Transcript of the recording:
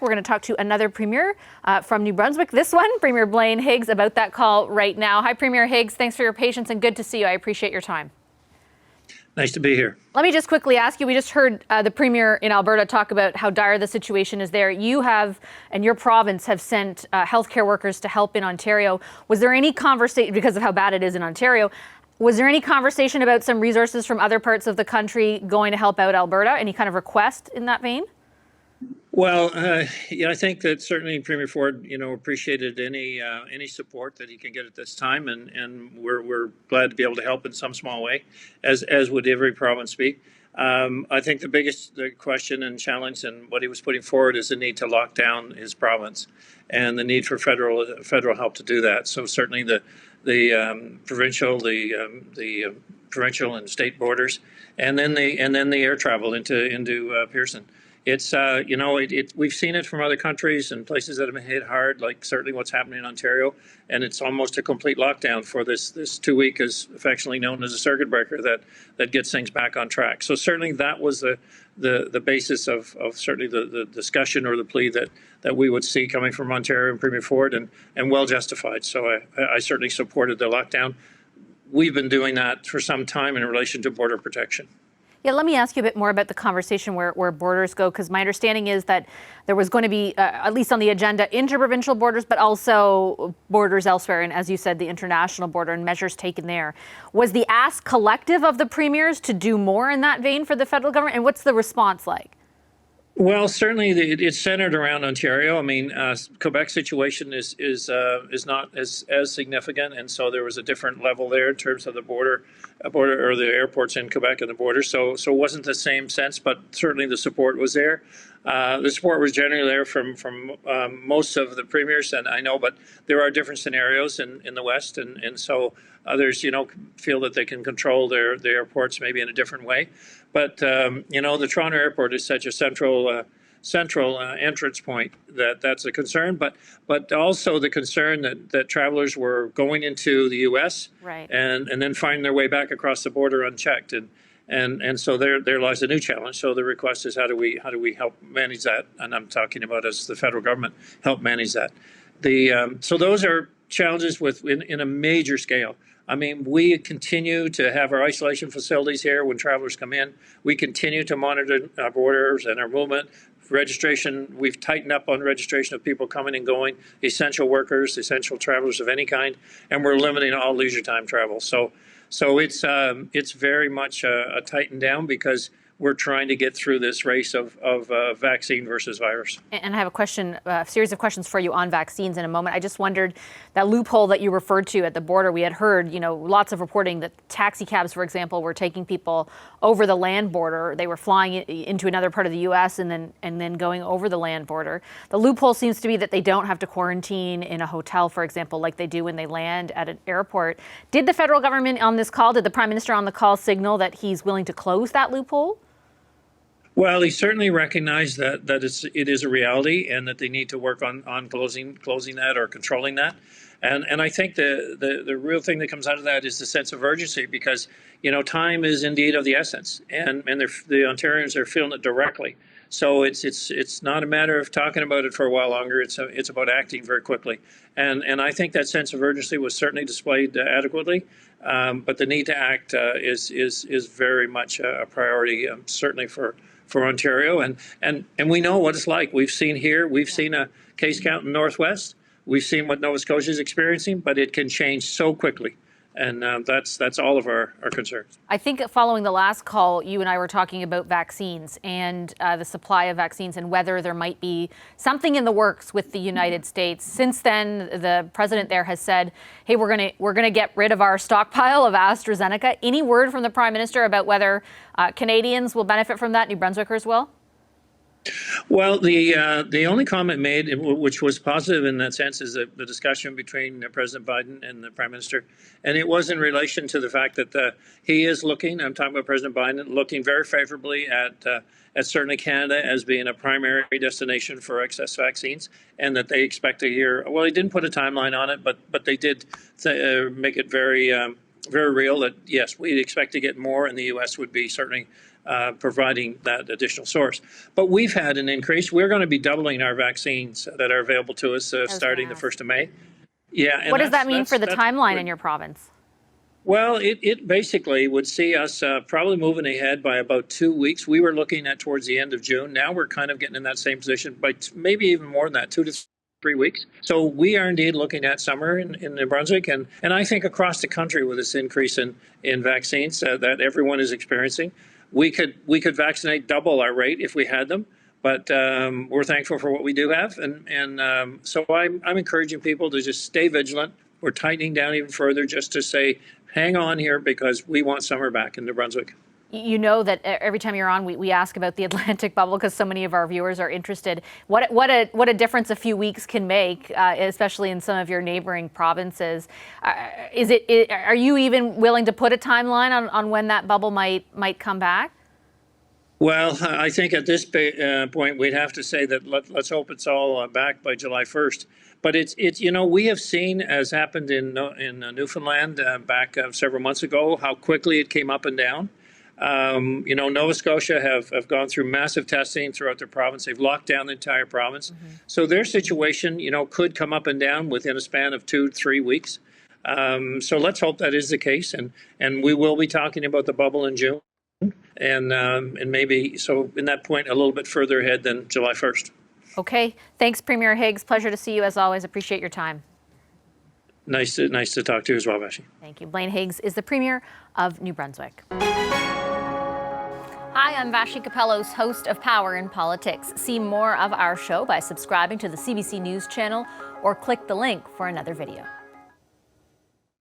We're going to talk to another Premier from New Brunswick, this one, Premier Blaine Higgs, about that call right now. Hi, Premier Higgs. Thanks for your patience and good to see you. I appreciate your time. Nice to be here. Let me just quickly ask you, we just heard the Premier in Alberta talk about how dire the situation is there. You have, and your province have sent healthcare workers to help in Ontario. Was there any conversation, because of how bad it is in Ontario, was there any conversation about some resources from other parts of the country going to help out Alberta? Any kind of request in that vein? Well, I think that certainly Premier Ford, appreciated any support that he can get at this time, and we're glad to be able to help in some small way, as would every province be. I think the biggest question and challenge and what he was putting forward is the need to lock down his province, and the need for federal help to do that. So certainly the provincial and state borders, and then the air travel into Pearson. It's we've seen it from other countries and places that have been hit hard, like certainly what's happening in Ontario, and it's almost a complete lockdown for this 2 week, as affectionately known as a circuit breaker, that gets things back on track. So certainly that was the basis of certainly the discussion or the plea that we would see coming from Ontario and Premier Ford, and well justified. So I certainly supported the lockdown. We've been doing that for some time in relation to border protection. Yeah, let me ask you a bit more about the conversation where borders go, because my understanding is that there was going to be, at least on the agenda, interprovincial borders, but also borders elsewhere, and as you said, the international border and measures taken there. Was the ask collective of the premiers to do more in that vein for the federal government, and what's the response like? Well, certainly it's centered around Ontario. I mean, Quebec's situation is not as significant, and so there was a different level there in terms of the border or the airports in Quebec and the border. So it wasn't the same sense, but certainly the support was there. The support was generally there from most of the premiers, and I know, but there are different scenarios in the West, and so others, feel that they can control their airports maybe in a different way. But the Toronto airport is such a central entrance point that's a concern. But also the concern that travelers were going into the U.S. Right. and then finding their way back across the border unchecked, and so there lies a new challenge. So the request is how do we help manage that? And I'm talking about as the federal government help manage that. So those are challenges in a major scale. I mean, we continue to have our isolation facilities here when travelers come in. We continue to monitor our borders and our movement. Registration, we've tightened up on registration of people coming and going, essential workers, essential travelers of any kind, and we're limiting all leisure time travel. So it's very much tightened down because we're trying to get through this race of vaccine versus virus. And I have a series of questions for you on vaccines in a moment. I just wondered, that loophole that you referred to at the border, we had heard, lots of reporting that taxi cabs, for example, were taking people over the land border. They were flying into another part of the U.S. and then going over the land border. The loophole seems to be that they don't have to quarantine in a hotel, for example, like they do when they land at an airport. Did the federal government on this call, did the Prime Minister on the call signal that he's willing to close that loophole? Well, he certainly recognized that it is a reality and that they need to work on closing that or controlling that. And I think the real thing that comes out of that is the sense of urgency, because, time is indeed of the essence, and the Ontarians are feeling it directly. So it's not a matter of talking about it for a while longer. It's about acting very quickly. And I think that sense of urgency was certainly displayed adequately. But the need to act is very much a priority, certainly for Ontario, and we know what it's like. We've seen a case count in Northwest. We've seen what Nova Scotia is experiencing, but it can change so quickly. And that's all of our concerns. I think following the last call, you and I were talking about vaccines and the supply of vaccines and whether there might be something in the works with the United States. Since then, the president there has said, hey, we're gonna get rid of our stockpile of AstraZeneca. Any word from the Prime Minister about whether Canadians will benefit from that, New Brunswickers will? Well, the only comment made, which was positive in that sense, is the discussion between President Biden and the Prime Minister. And it was in relation to the fact that he is looking, I'm talking about President Biden, looking very favorably at certainly Canada as being a primary destination for excess vaccines, and that they expect to hear, well, he didn't put a timeline on it, but they did make it very real that, yes, we expect to get more, and the U.S. would be certainly providing that additional source. But we've had an increase. We're going to be doubling our vaccines that are available to us starting the 1st of May. Yeah. And what does that mean for the timeline in your province? Well, it basically would see us probably moving ahead by about 2 weeks. We were looking at towards the end of June. Now we're kind of getting in that same position, but maybe even more than that, 2 to 3 weeks. So we are indeed looking at summer in New Brunswick, and I think across the country with this increase in vaccines that everyone is experiencing, we could vaccinate double our rate if we had them. But we're thankful for what we do have, and so I'm encouraging people to just stay vigilant. We're tightening down even further just to say, hang on here, because we want summer back in New Brunswick. You know that every time you're on, we ask about the Atlantic bubble because so many of our viewers are interested. What a difference a few weeks can make, especially in some of your neighboring provinces. Are you even willing to put a timeline on when that bubble might come back? Well, I think at this point we'd have to say that let's hope it's all back by July 1st. But it's we have seen, as happened in Newfoundland back several months ago, how quickly it came up and down. Nova Scotia have gone through massive testing throughout their province. They've locked down the entire province. Mm-hmm. So their situation, could come up and down within a span of 2 to 3 weeks. So let's hope that is the case. And we will be talking about the bubble in June. And maybe, so in that point, a little bit further ahead than July 1st. Okay. Thanks, Premier Higgs. Pleasure to see you as always. Appreciate your time. Nice to talk to you as well, Vashi. Thank you. Blaine Higgs is the Premier of New Brunswick. Hi, I'm Vashi Capellos, host of Power in Politics. See more of our show by subscribing to the CBC News channel or click the link for another video.